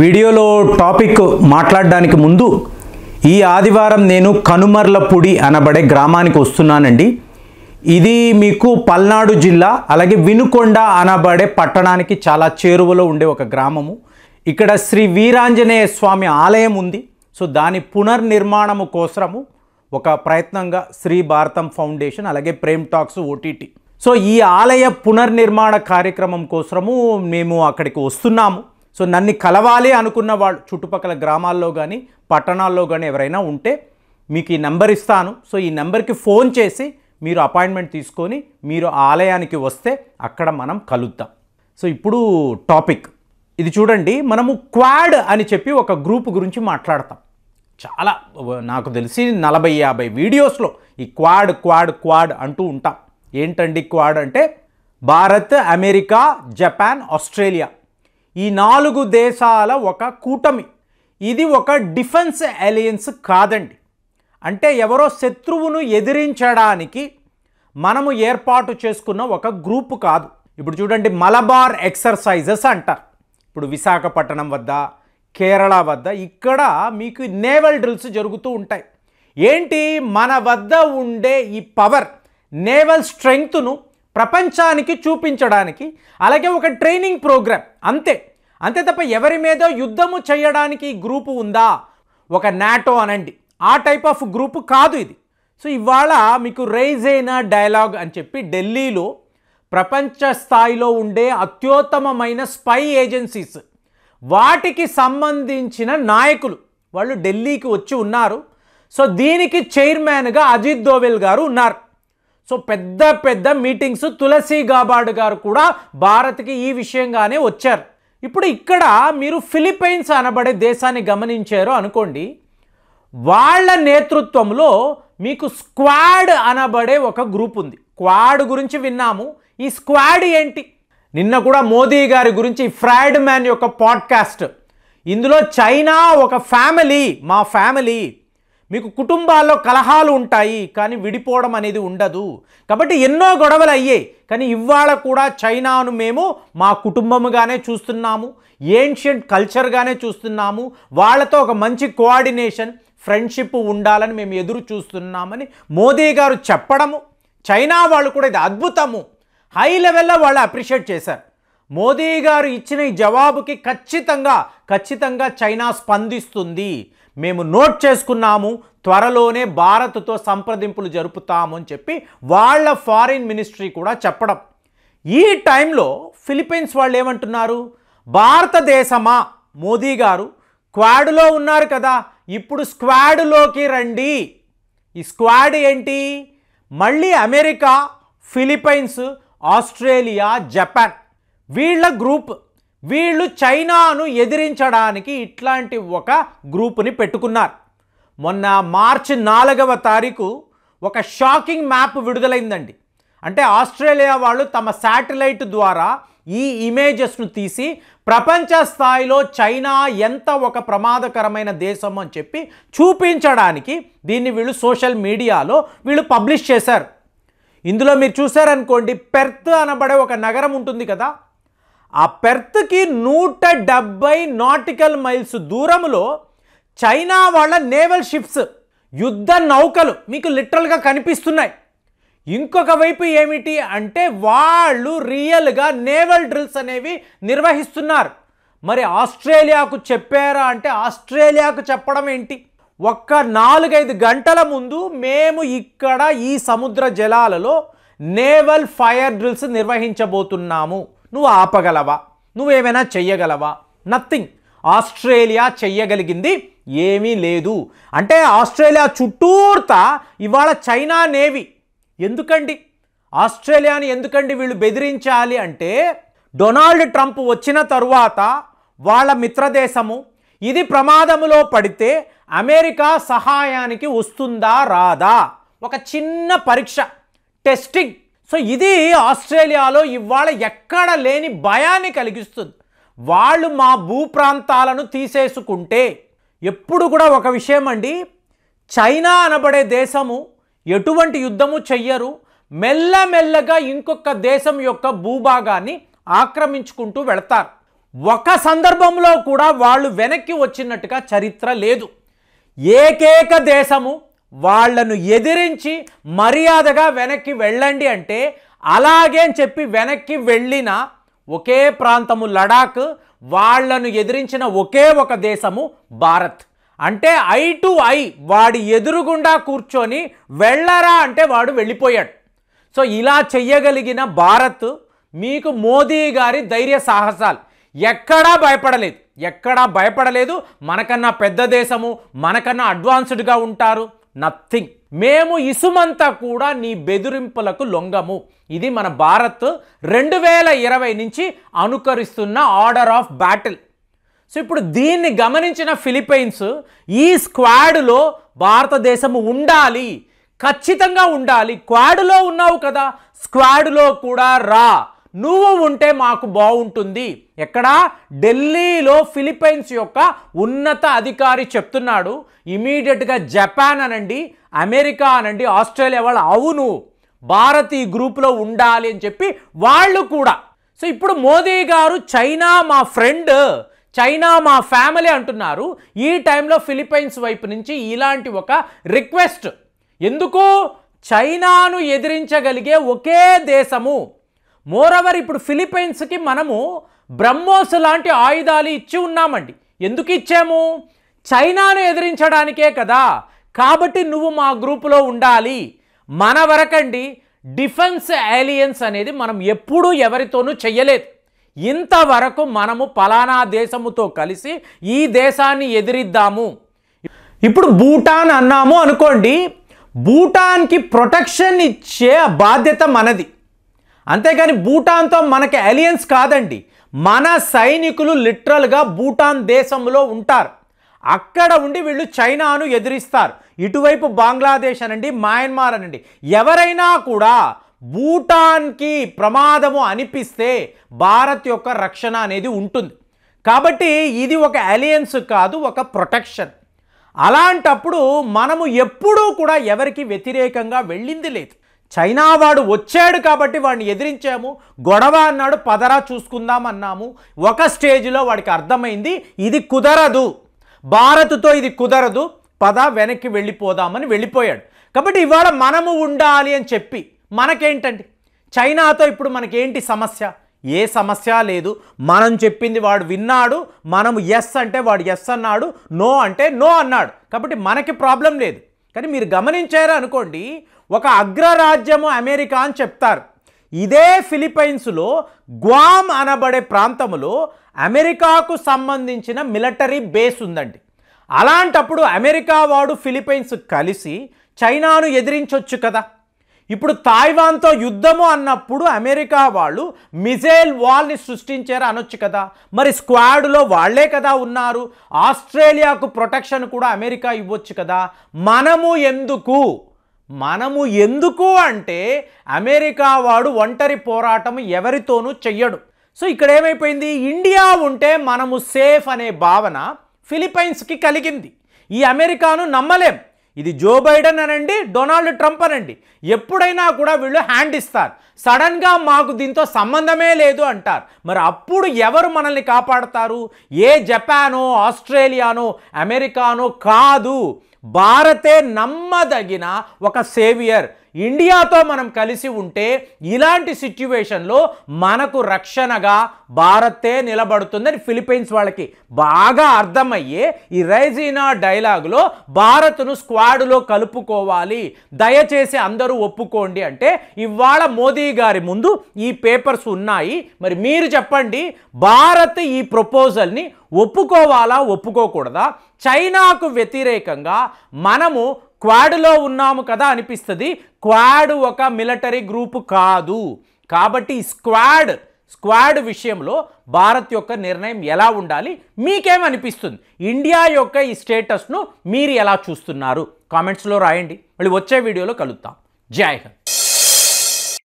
వీడియోలో టాపిక్ మాట్లాడడానికి ముందు ఈ ఆదివారం నేను కనుమర్లపూడి అనబడే గ్రామానికి వస్తున్నానండి. ఇది మీకు పల్నాడు జిల్లా అలాగే వినుకొండ అనబడే పట్టణానికి చాలా చేరువలో ఉండే ఒక గ్రామము. ఇక్కడ శ్రీ వీరాంజనేయ స్వామి ఆలయం ఉంది. సో దాని పునర్నిర్మాణము కోసము ఒక ప్రయత్నంగా శ్రీ భారతం ఫౌండేషన్ అలాగే ప్రేమ్ టాక్స్ ఓటీటీ సో ఈ ఆలయ పునర్నిర్మాణ కార్యక్రమం కోసము మేము అక్కడికి వస్తున్నాము. సో నన్ను కలవాలి అనుకున్న వాళ్ళు చుట్టుపక్కల గ్రామాల్లో కానీ పట్టణాల్లో కానీ ఎవరైనా ఉంటే మీకు ఈ నెంబర్ ఇస్తాను. సో ఈ నెంబర్కి ఫోన్ చేసి మీరు అపాయింట్మెంట్ తీసుకొని మీరు ఆలయానికి వస్తే అక్కడ మనం కలుద్దాం. సో ఇప్పుడు టాపిక్ ఇది చూడండి. మనము క్వాడ్ అని చెప్పి ఒక గ్రూప్ గురించి మాట్లాడతాం. చాలా నాకు తెలిసి 40-50 వీడియోస్లో ఈ క్వాడ్ క్వాడ్ క్వాడ్ అంటూ ఉంటాం. ఏంటండి క్వాడ్ అంటే? భారత్, అమెరికా, జపాన్, ఆస్ట్రేలియా ఈ 4 దేశాల ఒక కూటమి. ఇది ఒక డిఫెన్స్ అలయన్స్ కాదండి. అంటే ఎవరో శత్రువును ఎదిరించడానికి మనము ఏర్పాటు చేసుకున్న ఒక గ్రూపు కాదు. ఇప్పుడు చూడండి, మలబార్ ఎక్సర్సైజెస్ అంటారు. ఇప్పుడు విశాఖపట్నం వద్ద, కేరళ వద్ద ఇక్కడ మీకు నేవల్ డ్రిల్స్ జరుగుతూ ఉంటాయి. ఏంటి? మన వద్ద ఉండే ఈ పవర్, నేవల్ స్ట్రెంగ్త్ను ప్రపంచానికి చూపించడానికి, అలాగే ఒక ట్రైనింగ్ ప్రోగ్రామ్, అంతే తప్ప ఎవరి మీద యుద్ధము చేయడానికి ఈ గ్రూపు ఉందా, ఒక నాటో అనండి ఆ టైప్ ఆఫ్ గ్రూపు కాదు ఇది. సో ఇవాళ మీకు రైజ్ అయిన డైలాగ్ అని చెప్పి ఢిల్లీలో ప్రపంచ స్థాయిలో ఉండే అత్యుత్తమమైన స్పై ఏజెన్సీస్ వాటికి సంబంధించిన నాయకులు వాళ్ళు ఢిల్లీకి వచ్చి ఉన్నారు. సో దీనికి చైర్మన్గా అజిత్ దోవల్ గారు ఉన్నారు. సో పెద్ద పెద్ద మీటింగ్స్, తులసి గాబార్డ్ గారు కూడా భారత్కి ఈ విషయంగానే వచ్చారు. ఇప్పుడు ఇక్కడ మీరు ఫిలిప్పైన్స్ అనబడే దేశాన్ని గమనించారు అనుకోండి. వాళ్ళ నేతృత్వంలో మీకు స్క్వాడ్ అనబడే ఒక గ్రూప్ ఉంది. క్వాడ్ గురించి విన్నాము. ఈ స్క్వాడ్ ఏంటి? నిన్న కూడా మోదీ గారి గురించి ఫ్రైడ్ మ్యాన్ యొక్క పాడ్కాస్ట్, ఇందులో చైనా ఒక ఫ్యామిలీ, మా ఫ్యామిలీ, మీకు కుటుంబాల్లో కలహాలు ఉంటాయి కానీ విడిపోవడం అనేది ఉండదు. కాబట్టి ఎన్నో గొడవలు అయ్యాయి కానీ ఇవాళ కూడా చైనాను మేము మా కుటుంబముగానే చూస్తున్నాము, ఏన్షియంట్ కల్చర్గానే చూస్తున్నాము. వాళ్ళతో ఒక మంచి కోఆర్డినేషన్, ఫ్రెండ్షిప్ ఉండాలని మేము ఎదురు చూస్తున్నామని మోదీ గారు చెప్పడము, చైనా వాళ్ళు కూడా ఇది అద్భుతము, హై లెవెల్లో వాళ్ళు అప్రిషియేట్ చేశారు. మోదీ గారు ఇచ్చిన ఈ జవాబుకి ఖచ్చితంగా చైనా స్పందిస్తుంది. మేము నోట్ చేసుకున్నాము, త్వరలోనే భారత్తో సంప్రదింపులు జరుపుతాము అని చెప్పి వాళ్ళ ఫారిన్ మినిస్ట్రీ కూడా చెప్పడం. ఈ టైంలో ఫిలిప్పైన్స్ వాళ్ళు ఏమంటున్నారు? భారతదేశమా, మోదీ గారు క్వాడ్లో ఉన్నారు కదా, ఇప్పుడు స్క్వాడ్లోకి రండి. ఈ స్క్వాడ్ ఏంటి? మళ్ళీ అమెరికా, ఫిలిప్పైన్స్, ఆస్ట్రేలియా, జపాన్ వీళ్ళ గ్రూప్. వీళ్ళు చైనాను ఎదిరించడానికి ఇట్లాంటి ఒక గ్రూప్ని పెట్టుకున్నారు. మొన్న మార్చి 4వ తారీఖు ఒక షాకింగ్ మ్యాప్ విడుదలైందండి. అంటే ఆస్ట్రేలియా వాళ్ళు తమ శాటిలైట్ ద్వారా ఈ ఇమేజెస్ను తీసి ప్రపంచ స్థాయిలో చైనా ఎంత ఒక ప్రమాదకరమైన దేశం అని చెప్పి చూపించడానికి దీన్ని వీళ్ళు సోషల్ మీడియాలో వీళ్ళు పబ్లిష్ చేశారు. ఇందులో మీరు చూసారనుకోండి, పెర్త్ అనబడే ఒక నగరం ఉంటుంది కదా, ఆ పెర్త్కి 170 నాటికల్ మైల్స్ దూరంలో చైనా వాళ్ళ నేవల్ షిప్స్, యుద్ధ నౌకలు మీకు లిటరల్గా కనిపిస్తున్నాయి. ఇంకొక వైపు ఏమిటి అంటే వాళ్ళు రియల్గా నేవల్ డ్రిల్స్ అనేవి నిర్వహిస్తున్నారు. మరి ఆస్ట్రేలియాకు చెప్పారా అంటే ఆస్ట్రేలియాకు చెప్పడం ఏంటి? ఒక్క 4-5 గంటల ముందు మేము ఇక్కడ ఈ సముద్ర జలాలలో నేవల్ ఫైర్ డ్రిల్స్ నిర్వహించబోతున్నాము, నువ్వు ఆపగలవా? నువ్వేమైనా చెయ్యగలవా? నథింగ్. ఆస్ట్రేలియా చెయ్యగలిగింది ఏమీ లేదు. అంటే ఆస్ట్రేలియా చుట్టూర్తా ఇవాళ చైనా నేవీ. ఎందుకండి ఆస్ట్రేలియాని వీళ్ళు బెదిరించాలి అంటే, డొనాల్డ్ ట్రంప్ వచ్చిన తరువాత వాళ్ళ మిత్రదేశము ఇది ప్రమాదములో పడితే అమెరికా సహాయానికి వస్తుందా రాదా? ఒక చిన్న పరీక్ష, టెస్టింగ్. సో ఇది ఆస్ట్రేలియాలో ఇవాళ ఎక్కడ లేని భయాన్ని కలిగిస్తుంది. వాళ్ళు మా భూప్రాంతాలను తీసేసుకుంటే, ఎప్పుడు కూడా ఒక విషయం అండి, చైనా అనబడే దేశము ఎటువంటి యుద్ధము చెయ్యరు, మెల్లమెల్లగా ఇంకొక దేశం యొక్క భూభాగాన్ని ఆక్రమించుకుంటూ వెళతారు. ఒక సందర్భంలో కూడా వాళ్ళు వెనక్కి వచ్చినట్టుగా చరిత్ర లేదు. ఏకైక దేశము వాళ్లను ఎదిరించి మర్యాదగా వెనక్కి వెళ్ళండి అంటే అలాగే అని చెప్పి వెనక్కి వెళ్ళిన ఒకే ప్రాంతము లడాక్, వాళ్లను ఎదిరించిన ఒకే ఒక దేశము భారత్. అంటే ఐ టు ఐ వాడి ఎదురుగుండా కూర్చొని వెళ్ళరా అంటే వాడు వెళ్ళిపోయాడు. సో ఇలా చెయ్యగలిగిన భారత్ మీకు మోదీ గారి ధైర్య సాహసాలు ఎక్కడా భయపడలేదు. మనకన్నా పెద్ద దేశము, మనకన్నా అడ్వాన్స్డ్గా ఉంటారు, నథింగ్. మేము ఇసుమంతా కూడా నీ బెదిరింపులకు లొంగము. ఇది మన భారత్ 2020 నుంచి అనుకరిస్తున్న ఆర్డర్ ఆఫ్ బ్యాటిల్. సో ఇప్పుడు దీన్ని గమనించిన ఫిలిప్పైన్స్ ఈ స్క్వాడ్లో భారతదేశము ఉండాలి, ఖచ్చితంగా ఉండాలి. క్వాడ్లో ఉన్నావు కదా, స్క్వాడ్లో కూడా రా, నువ్వు ఉంటే మాకు బాగుంటుంది. ఎక్కడ? ఢిల్లీలో ఫిలిప్పైన్స్ యొక్క ఉన్నత అధికారి చెప్తున్నాడు. ఇమీడియట్గా జపాన్ అనండి, అమెరికా అనండి, ఆస్ట్రేలియా వాళ్ళు అవును భారత్ ఈ గ్రూప్లో ఉండాలి అని చెప్పి వాళ్ళు కూడా. సో ఇప్పుడు మోదీ గారు చైనా మా ఫ్రెండ్, చైనా మా ఫ్యామిలీ అంటున్నారు. ఈ టైంలో ఫిలిప్పైన్స్ వైపు నుంచి ఇలాంటి ఒక రిక్వెస్ట్. ఎందుకు? చైనాను ఎదిరించగలిగే ఒకే దేశము. మోరవర్ ఇప్పుడు ఫిలిప్పైన్స్కి మనము బ్రహ్మోస్ లాంటి ఆయుధాలు ఇచ్చి ఉన్నామండి. ఎందుకు ఇచ్చాము? చైనాను ఎదిరించడానికే కదా. కాబట్టి నువ్వు మా గ్రూపులో ఉండాలి. మన వరకండి డిఫెన్స్ అలయన్స్ అనేది మనం ఎప్పుడూ ఎవరితోనూ చెయ్యలేదు. ఇంతవరకు మనము పలానా దేశముతో కలిసి ఈ దేశాన్ని ఎదిరిద్దాము. ఇప్పుడు భూటాన్ అన్నాము అనుకోండి, భూటాన్కి ప్రొటెక్షన్ ఇచ్చే బాధ్యత మనది. అంతేగాని భూటాన్తో మనకి అలయన్స్ కాదండి. మన సైనికులు లిటరల్గా భూటాన్ దేశంలో ఉంటారు. అక్కడ ఉండి వీళ్ళు చైనాను ఎదిరిస్తారు. ఇటువైపు బంగ్లాదేశ్ అనండి, మయన్మార్ అనండి, ఎవరైనా కూడా భూటాన్కి ప్రమాదము అనిపిస్తే భారత్ యొక్క రక్షణ అనేది ఉంటుంది. కాబట్టి ఇది ఒక అలయన్స్ కాదు, ఒక ప్రొటెక్షన్. అలాంటప్పుడు మనము ఎప్పుడూ కూడా ఎవరికి వ్యతిరేకంగా వెళ్ళింది లేదు. చైనా వాడు వచ్చాడు కాబట్టి వాడిని ఎదిరించాము. గొడవ అన్నాడు, పదరా చూసుకుందాం అన్నాము. ఒక స్టేజ్లో వాడికి అర్థమైంది ఇది కుదరదు, భారత్తో ఇది కుదరదు, పద వెనక్కి వెళ్ళిపోదామని వెళ్ళిపోయాడు. కాబట్టి ఇవాళ మనము ఉండాలి అని చెప్పి మనకేంటండి, చైనాతో ఇప్పుడు మనకేంటి సమస్య? ఏ సమస్య లేదు. మనం చెప్పింది వాడు విన్నాడు, మనము ఎస్ అంటే వాడు ఎస్ అన్నాడు, నో అంటే నో అన్నాడు. కాబట్టి మనకి ప్రాబ్లం లేదు. కానీ మీరు గమనించారు అనుకోండి, ఒక అగ్రరాజ్యము అమెరికా అని చెప్తారు. ఇదే ఫిలిప్పైన్స్లో గ్వామ్ అనబడే ప్రాంతంలో అమెరికాకు సంబంధించిన మిలిటరీ బేస్ ఉందండి. అలాంటప్పుడు అమెరికా వాడు ఫిలిప్పైన్స్ కలిసి చైనాను ఎదిరించవచ్చు కదా. ఇప్పుడు తాయివాన్తో యుద్ధము అన్నప్పుడు అమెరికా వాళ్ళు మిజైల్ వాల్ని సృష్టించారు అనొచ్చు కదా. మరి స్క్వాడ్లో వాళ్లే కదా ఉన్నారు. ఆస్ట్రేలియాకు ప్రొటెక్షన్ కూడా అమెరికా ఇవ్వచ్చు కదా. మనము ఎందుకు అంటే అమెరికా వాడు ఒంటరి పోరాటం ఎవరితోనూ చెయ్యడు. సో ఇక్కడ ఏమైపోయింది, ఇండియా ఉంటే మనము సేఫ్ అనే భావన ఫిలిప్పైన్స్కి కలిగింది. ఈ అమెరికాను నమ్మలేం. ఇది జో బైడెన్ అనండి, డొనాల్డ్ ట్రంప్ అనండి, ఎప్పుడైనా కూడా వీళ్ళు హ్యాండ్ ఇస్తారు. సడన్గా మాకు దీంతో సంబంధమే లేదు అంటారు. మరి అప్పుడు ఎవరు మనల్ని కాపాడతారు? ఏ జపానో, ఆస్ట్రేలియానో, అమెరికానో కాదు, భారతే నమ్మదగిన ఒక సేవియర్. ఇండియాతో మనం కలిసి ఉంటే ఇలాంటి సిచ్యువేషన్లో మనకు రక్షణగా భారతే నిలబడుతుందని ఫిలిప్పైన్స్ వాళ్ళకి బాగా అర్థమయ్యే ఈ రైజీనా డైలాగులో భారత్ను స్క్వాడ్లో కలుపుకోవాలి, దయచేసి అందరూ ఒప్పుకోండి అంటే ఇవాళ మోదీ గారి ముందు ఈ పేపర్స్ ఉన్నాయి. మరి మీరు చెప్పండి, భారత్ ఈ ప్రపోజల్ని ఒప్పుకోవాలా, ఒప్పుకోకూడదా? చైనాకు వ్యతిరేకంగా మనము క్వాడ్లో ఉన్నాము కదా అనిపిస్తుంది. క్వాడ్ ఒక మిలిటరీ గ్రూపు కాదు. కాబట్టి స్క్వాడ్ విషయంలో భారత్ యొక్క నిర్ణయం ఎలా ఉండాలి, మీకేమనిపిస్తుంది? ఇండియా యొక్క ఈ స్టేటస్ను మీరు ఎలా చూస్తున్నారు? కామెంట్స్లో రాయండి. మళ్ళీ వచ్చే వీడియోలో కలుద్దాం. జై హింద్.